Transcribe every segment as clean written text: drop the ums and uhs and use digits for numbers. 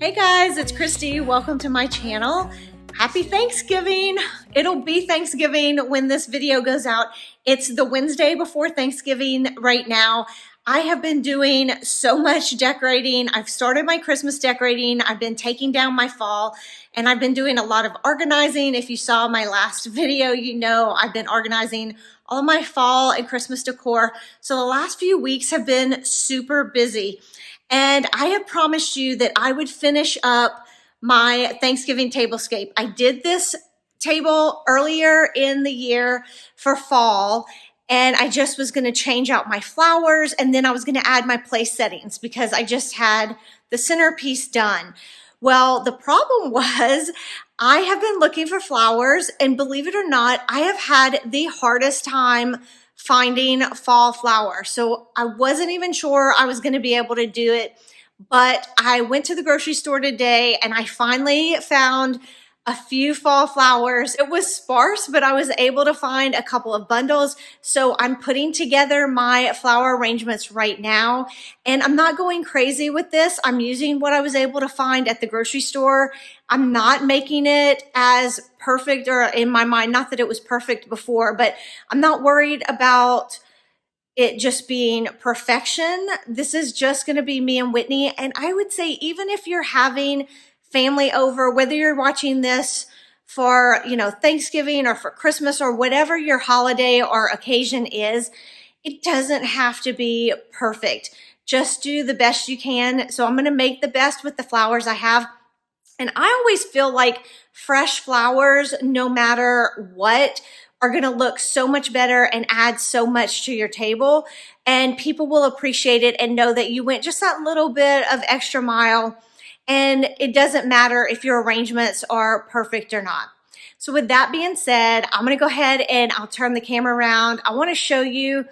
Hey guys, it's Kristi. Welcome to my channel. Happy Thanksgiving. It'll be Thanksgiving when this video goes out. It's the Wednesday before Thanksgiving right now. I have been doing so much decorating. I've started my Christmas decorating. I've been taking down my fall, and I've been doing a lot of organizing. If you saw my last video, you know I've been organizing all of my fall and Christmas decor. So the last few weeks have been super busy. And I have promised you that I would finish up my Thanksgiving tablescape. I did this table earlier in the year for fall, and I just was gonna change out my flowers, and then I was gonna add my place settings because I just had the centerpiece done. Well, the problem was I have been looking for flowers, and believe it or not, I have had the hardest time finding fall flowers. So I wasn't even sure I was going to be able to do it, but I went to the grocery store today and I finally found a few fall flowers. It was sparse, but I was able to find a couple of bundles. So I'm putting together my flower arrangements right now, and I'm not going crazy with this. I'm using what I was able to find at the grocery store. I'm not making it as perfect, or in my mind, not that it was perfect before, but I'm not worried about it just being perfection. This is just going to be me and Whitney. And I would say, even if you're having family over, whether you're watching this for, Thanksgiving or for Christmas or whatever your holiday or occasion is, it doesn't have to be perfect. Just do the best you can. So I'm going to make the best with the flowers I have. And I always feel like fresh flowers, no matter what, are going to look so much better and add so much to your table. And people will appreciate it and know that you went just that little bit of extra mile. And it doesn't matter if your arrangements are perfect or not. So with that being said, I'm going to go ahead and I'll turn the camera around. I want to show you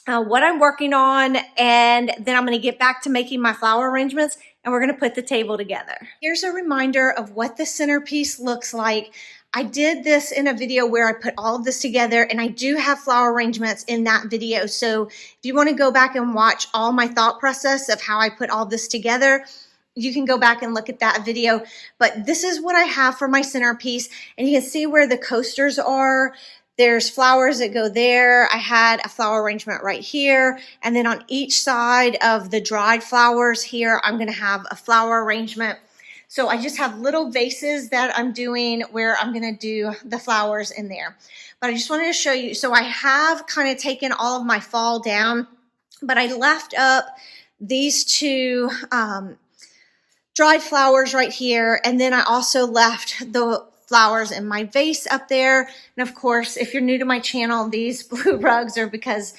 what I'm working on, and then I'm going to get back to making my flower arrangements, and we're going to put the table together. Here's a reminder of what the centerpiece looks like. I did this in a video where I put all of this together, and I do have flower arrangements in that video. So if you want to go back and watch all my thought process of how I put all this together, you can go back and look at that video. But this is what I have for my centerpiece, and you can see where the coasters are. There's flowers that go there. I had a flower arrangement right here. And then on each side of the dried flowers here, I'm going to have a flower arrangement. So I just have little vases that I'm doing where I'm going to do the flowers in there. But I just wanted to show you. So I have kind of taken all of my fall down, but I left up these two dried flowers right here. And then I also left the flowers in my vase up there. And of course, if you're new to my channel, these blue rugs are because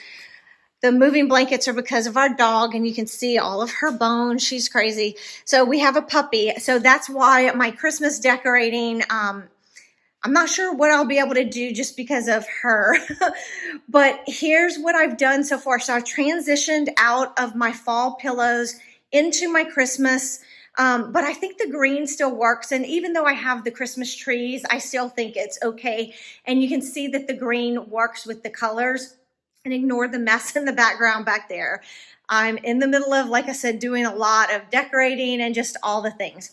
the moving blankets are because of our dog, and you can see all of her bones. She's crazy. So we have a puppy. So that's why my Christmas decorating, I'm not sure what I'll be able to do just because of her. But here's what I've done so far. So I transitioned out of my fall pillows into my Christmas. But I think the green still works. And even though I have the Christmas trees, I still think it's okay. And you can see that the green works with the colors. And ignore the mess in the background back there. I'm in the middle of, like I said, doing a lot of decorating and just all the things.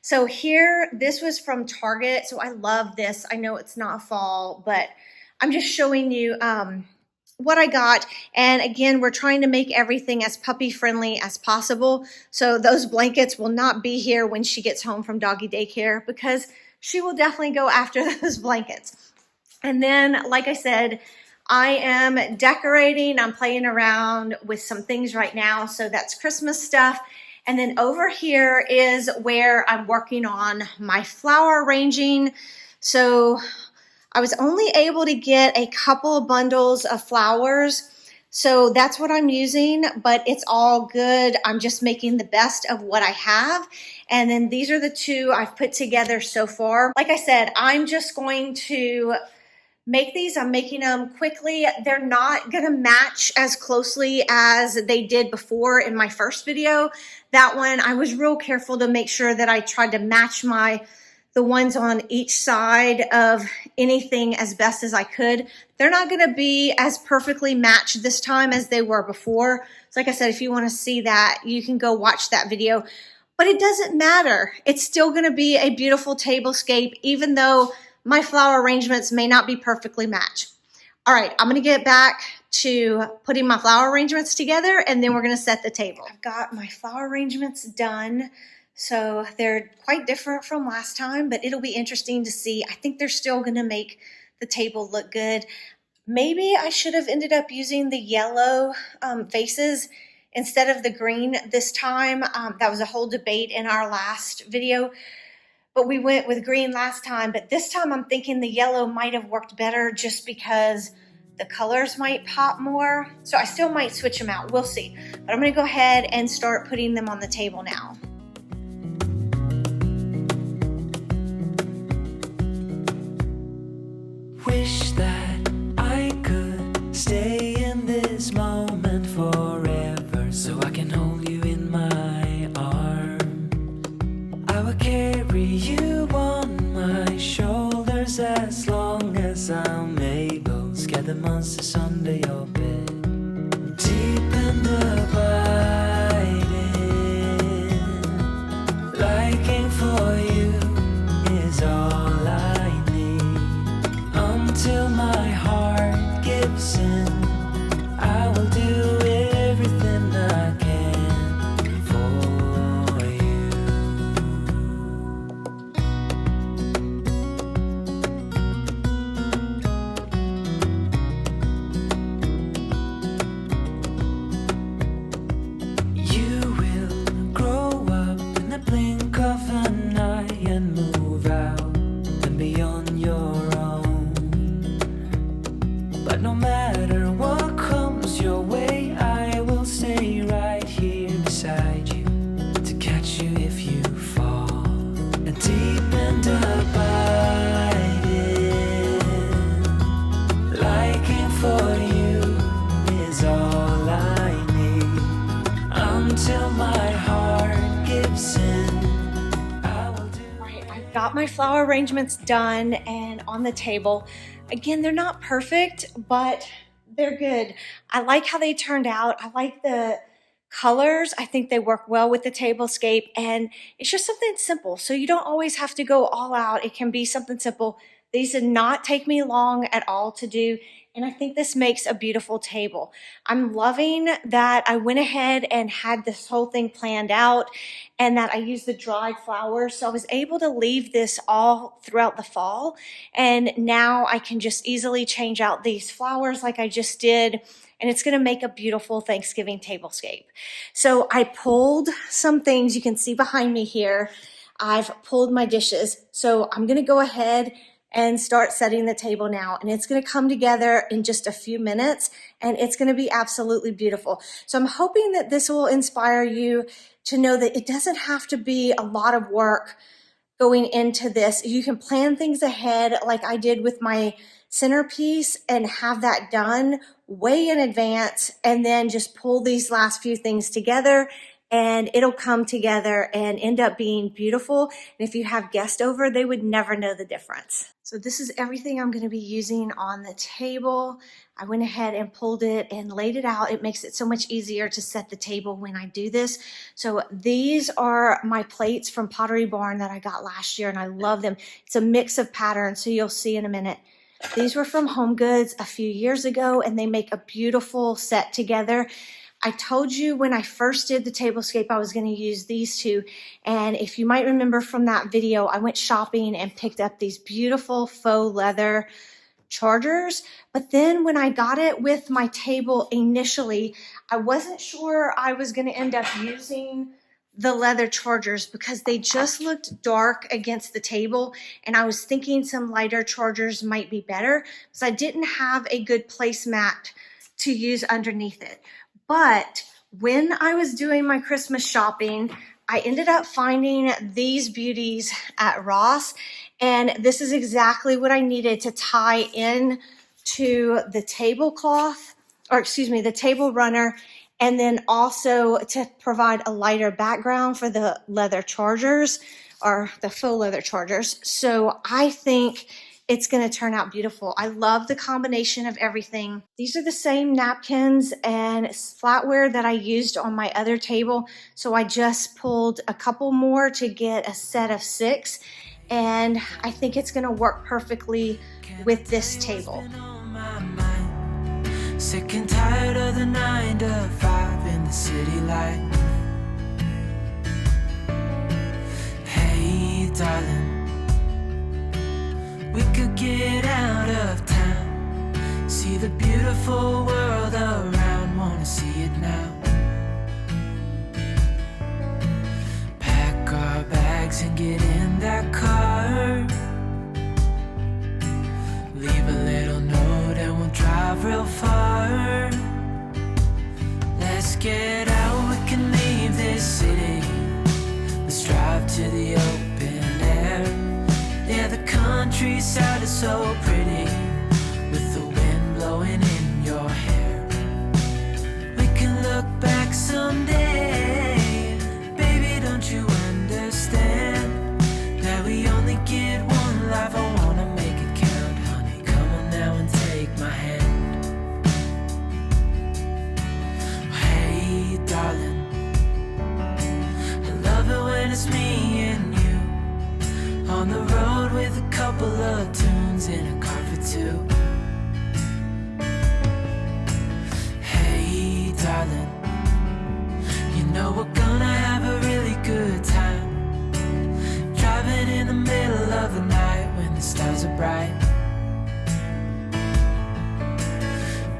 So here, this was from Target. So I love this. I know it's not fall, but I'm just showing you what I got. And again, we're trying to make everything as puppy friendly as possible. So those blankets will not be here when she gets home from doggy daycare, because she will definitely go after those blankets. And then, like I said, I am decorating. I'm playing around with some things right now. So that's Christmas stuff. And then over here is where I'm working on my flower arranging. So I was only able to get a couple of bundles of flowers. So that's what I'm using, but it's all good. I'm just making the best of what I have. And then these are the two I've put together so far. Like I said, I'm just going to make these. I'm making them quickly. They're not going to match as closely as they did before in my first video. That one, I was real careful to make sure that I tried to match the ones on each side of anything as best as I could. They're not going to be as perfectly matched this time as they were before. So like I said, if you want to see that, you can go watch that video. but it doesn't matter. It's still gonna be a beautiful tablescape, even though my flower arrangements may not be perfectly matched. All right, I'm gonna get back to putting my flower arrangements together, and then we're gonna set the table. I've got my flower arrangements done. So they're quite different from last time, but it'll be interesting to see. I think they're still gonna make the table look good. Maybe I should have ended up using the yellow vases instead of the green this time. That was a whole debate in our last video, but we went with green last time. But this time I'm thinking the yellow might have worked better just because the colors might pop more. So I still might switch them out, we'll see. But I'm gonna go ahead and start putting them on the table now. Wish that I could stay in this moment forever, so I can hold you in my arms. I will carry you on my shoulders as long as I'm able. Scare the monsters under your bed. Deep and abiding, liking for you is all I need. Until my heart gives in, I will do everything I can for you. You will grow up in the blink of an eye and move out and beyond your own. But no matter what comes your way, I will stay right here beside you to catch you if you fall. And deep and abiding, liking for you is all I need. Until my heart gives in, I will do. All right, I've got my flower arrangements done and on the table. Again, they're not perfect, but they're good. I like how they turned out. I like the colors. I think they work well with the tablescape, and it's just something simple. So you don't always have to go all out. It can be something simple. These did not take me long at all to do, and I think this makes a beautiful table. I'm loving that I went ahead and had this whole thing planned out and that I used the dried flowers. So I was able to leave this all throughout the fall, and now I can just easily change out these flowers like I just did, and it's gonna make a beautiful Thanksgiving tablescape. So I pulled some things you can see behind me here. I've pulled my dishes. So I'm gonna go ahead and start setting the table now. And it's gonna come together in just a few minutes, and it's gonna be absolutely beautiful. So I'm hoping that this will inspire you to know that it doesn't have to be a lot of work going into this. You can plan things ahead like I did with my centerpiece and have that done way in advance, and then just pull these last few things together and it'll come together and end up being beautiful. And if you have guests over, they would never know the difference. So this is everything I'm going to be using on the table. I went ahead and pulled it and laid it out. It makes it so much easier to set the table when I do this. So these are my plates from Pottery Barn that I got last year, and I love them. It's a mix of patterns, so you'll see in a minute. These were from Home Goods a few years ago, and they make a beautiful set together. I told you when I first did the tablescape I was going to use these two, and if you might remember from that video, I went shopping and picked up these beautiful faux leather chargers. But then when I got it with my table initially, I wasn't sure I was going to end up using the leather chargers because they just looked dark against the table, and I was thinking some lighter chargers might be better because I didn't have a good placemat to use underneath it. But when I was doing my Christmas shopping, I ended up finding these beauties at Ross, and this is exactly what I needed to tie in to the tablecloth, or excuse me, the table runner, and then also to provide a lighter background for the leather chargers, or the faux leather chargers. So I think it's going to turn out beautiful. I love the combination of everything. These are the same napkins and flatware that I used on my other table. So I just pulled a couple more to get a set of 6. And I think it's going to work perfectly with this table. Sick and tired of the 9 to 5 in the city life. Hey, darling, we could get out of town, see the beautiful world around, wanna see it now. Pack our bags and get in that car, leave a little note and we'll drive real far. Let's get out, we can leave this city, let's drive to the open air. Yeah, the countryside is so pretty, with the wind blowing in your hair. We can look back someday, baby, don't you understand, that we only get one life, I wanna make it count, honey, come on now and take my hand. Hey, darling, I love it when it's me and you, on the road with a couple of tunes in a car for 2. Hey, darling, you know we're gonna have a really good time, driving in the middle of the night when the stars are bright.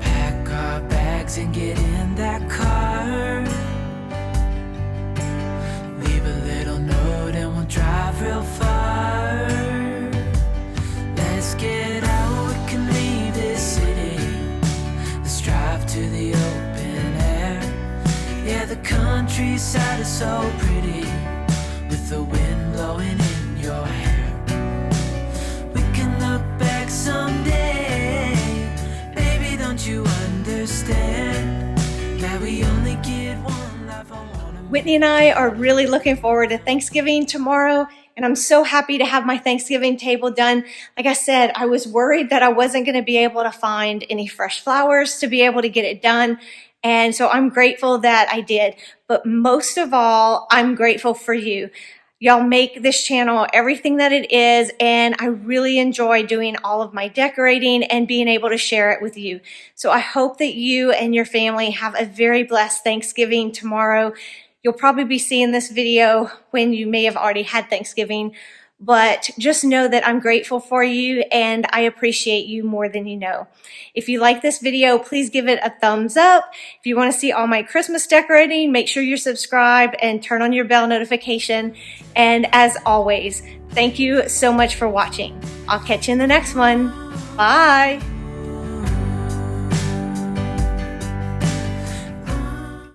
Pack our bags and get in that car, leave a little note and we'll drive real far. Let's get out, we can leave this city, let's drive to the open air. Yeah, the countryside is so pretty, with the wind blowing in your hair. We can look back someday, baby, don't you understand, that we only get one life, I wanna. Whitney and I are really looking forward to Thanksgiving tomorrow, and I'm so happy to have my Thanksgiving table done. Like I said, I was worried that I wasn't going to be able to find any fresh flowers to be able to get it done, and so I'm grateful that I did. But most of all, I'm grateful for you. Y'all make this channel everything that it is, and I really enjoy doing all of my decorating and being able to share it with you. So I hope that you and your family have a very blessed Thanksgiving tomorrow. You'll probably be seeing this video when you may have already had Thanksgiving, but just know that I'm grateful for you and I appreciate you more than you know. If you like this video, please give it a thumbs up. If you want to see all my Christmas decorating, make sure you're subscribed and turn on your bell notification. And as always, thank you so much for watching. I'll catch you in the next one. Bye.